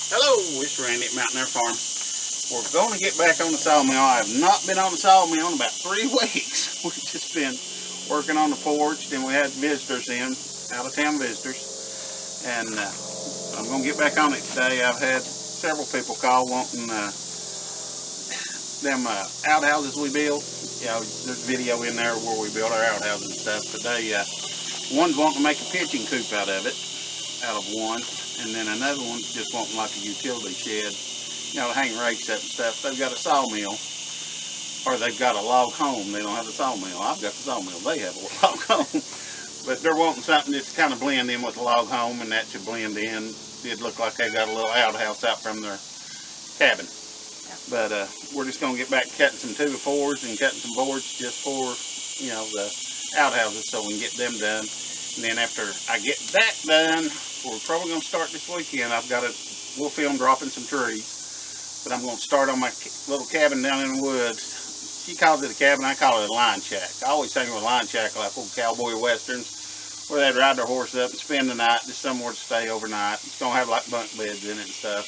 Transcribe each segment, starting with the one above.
Hello, it's Randy at Mountain Air Farm. We're going to get back on the sawmill. I have not been on the sawmill in about 3 weeks. We've just been working on the porch. Then we had visitors in, out-of-town visitors. And I'm going to get back on it today. I've had several people call wanting them outhouses we built. You know, there's a video in there where we built our outhouses and stuff. Today, one's wanting to make a pitching coop out of one. And then another one just wanting like a utility shed, you know, to hang rakes up and stuff. They've got a sawmill, or they've got a log home. They don't have a sawmill. I've got the sawmill. They have a log home. But they're wanting something that's kind of blend in with the log home, and that should blend in. It'd look like they got a little outhouse out from their cabin. But we're just going to get back cutting some 2x4s and cutting some boards just for, you know, the outhouses so we can get them done. And then after I get that done, we're probably going to start this weekend. We'll film dropping some trees, but I'm going to start on my little cabin down in the woods. She calls it a cabin, I call it a line shack. I always think of a line shack like old cowboy westerns, where they'd ride their horse up and spend the night, just somewhere to stay overnight. It's going to have like bunk beds in it and stuff.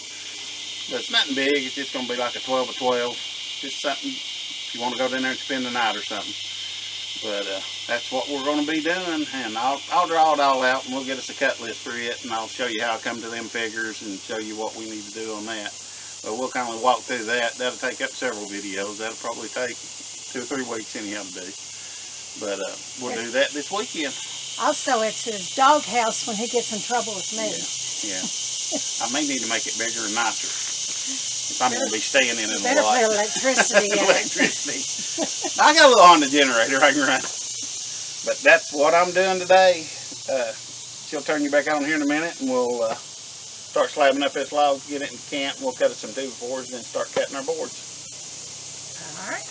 But it's nothing big, it's just going to be like a 12 by 12. Just something, if you want to go down there and spend the night or something. But that's what we're going to be doing, and I'll draw it all out, and we'll get us a cut list for it, and I'll show you how I come to them figures and show you what we need to do on that. But we'll kind of walk through that. That'll take up several videos. That'll probably take 2 or 3 weeks anyhow to do. But we'll do that this weekend. Also, it's his doghouse when he gets in trouble with me. Yeah. I may need to make it bigger and nicer. If I'm going to be staying in it a Better lot. put electricity in it. Electricity. I got a little Honda generator I can run. But that's what I'm doing today. She'll turn you back on here in a minute, and we'll start slabbing up this log, get it in camp, and we'll cut it some 2x4s and then start cutting our boards. All right.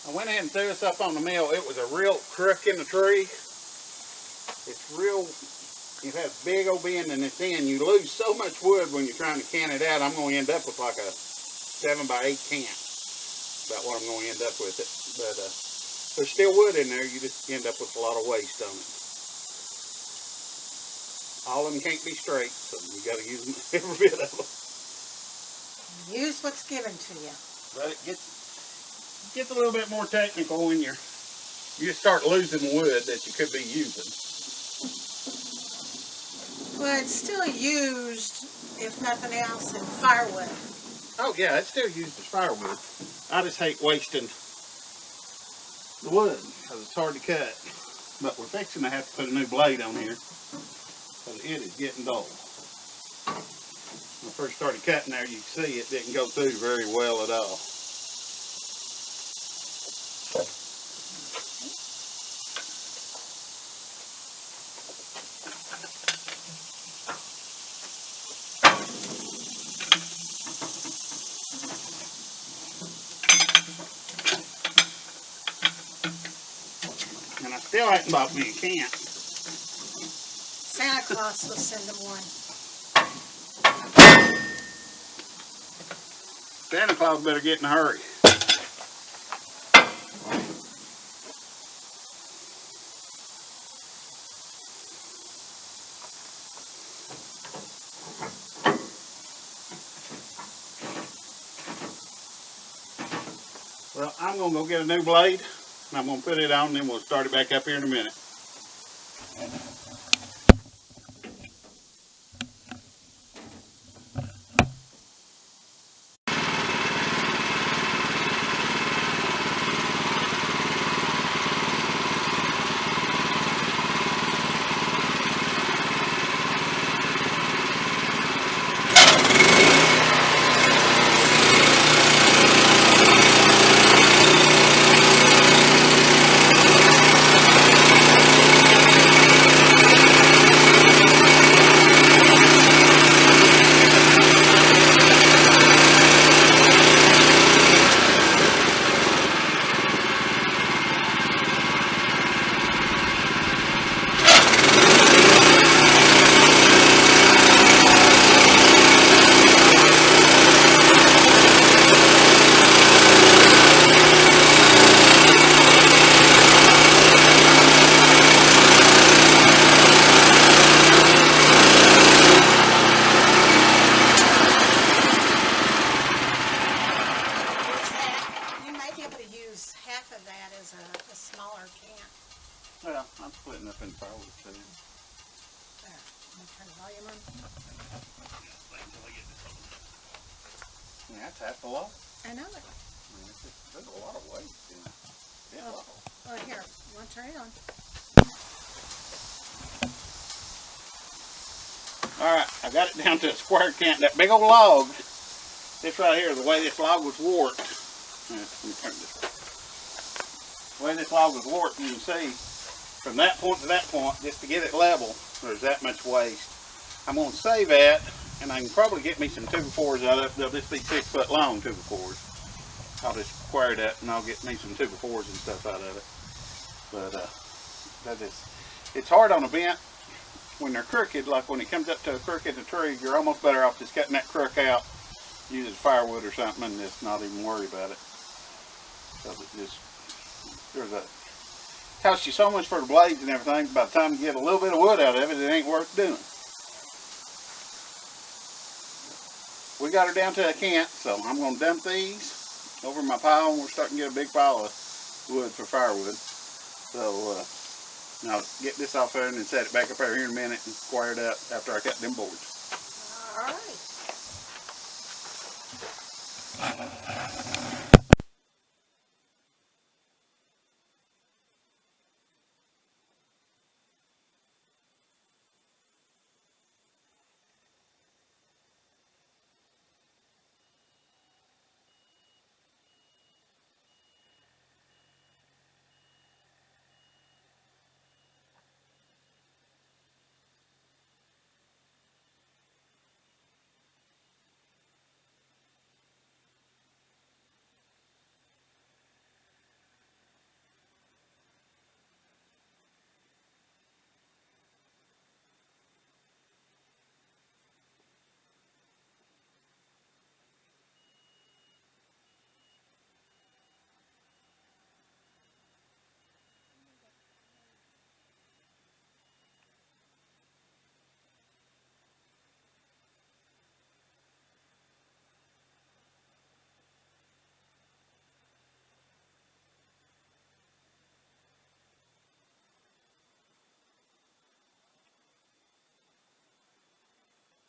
I went ahead and threw this up on the mill. It was a real crook in the tree. It's real, it has big old bend in its end. You lose so much wood when you're trying to can it out. I'm going to end up with like a 7x8 can. About what I'm going to end up with it. But there's still wood in there. You just end up with a lot of waste on it. All of them can't be straight, so you got to use them, every bit of them. Use what's given to you. But it gets a little bit more technical when you start losing wood that you could be using. Well, it's still used, if nothing else, in firewood. Oh yeah, it's still used as firewood. I just hate wasting the wood because it's hard to cut. But we're fixing to have to put a new blade on here because it is getting dull. When I first started cutting there, you can see it didn't go through very well at all. And I still haven't bought me a can. Santa Claus will send them one. Santa Claus better get in a hurry. Well, I'm going to go get a new blade, and I'm going to put it on, and then we'll start it back up here in a minute. Well, I'm splitting up in firewood too. There, let me turn the volume on. Yeah, that's half the lot. I know it. There's a lot of waste in it. Yeah, Well, here, you want to turn it on? Alright, I got it down to a square cant. That big old log, this right here, the way this log was warped. Yeah, let me turn this way. The way this log was warped, you can see from that point to that point, just to get it level, there's that much waste. I'm going to save that, and I can probably get me some 2x4s out of it. They'll just be 6 foot long 2x4s. I'll just square that, and I'll get me some 2x4s and stuff out of it. But that is, it's hard on a bent when they're crooked. Like when it comes up to a crook in the tree, you're almost better off just cutting that crook out, using firewood or something, and just not even worry about it. So it just, costs you so much for the blades and everything. By the time you get a little bit of wood out of it, it ain't worth doing. We got her down to a cant, so I'm going to dump these over my pile, and we're starting to get a big pile of wood for firewood. So I'll get this off there and then set it back up there here in a minute and square it up after I cut them boards. All right.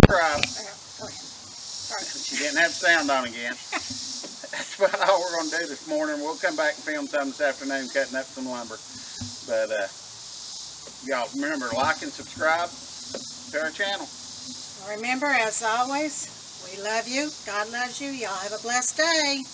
subscribe. Go ahead. Sorry. She didn't have sound on again. That's about all we're going to do this morning. We'll come back and film some this afternoon, cutting up some lumber. But y'all remember, like and subscribe to our channel. Remember, as always, we love you. God loves you. Y'all have a blessed day.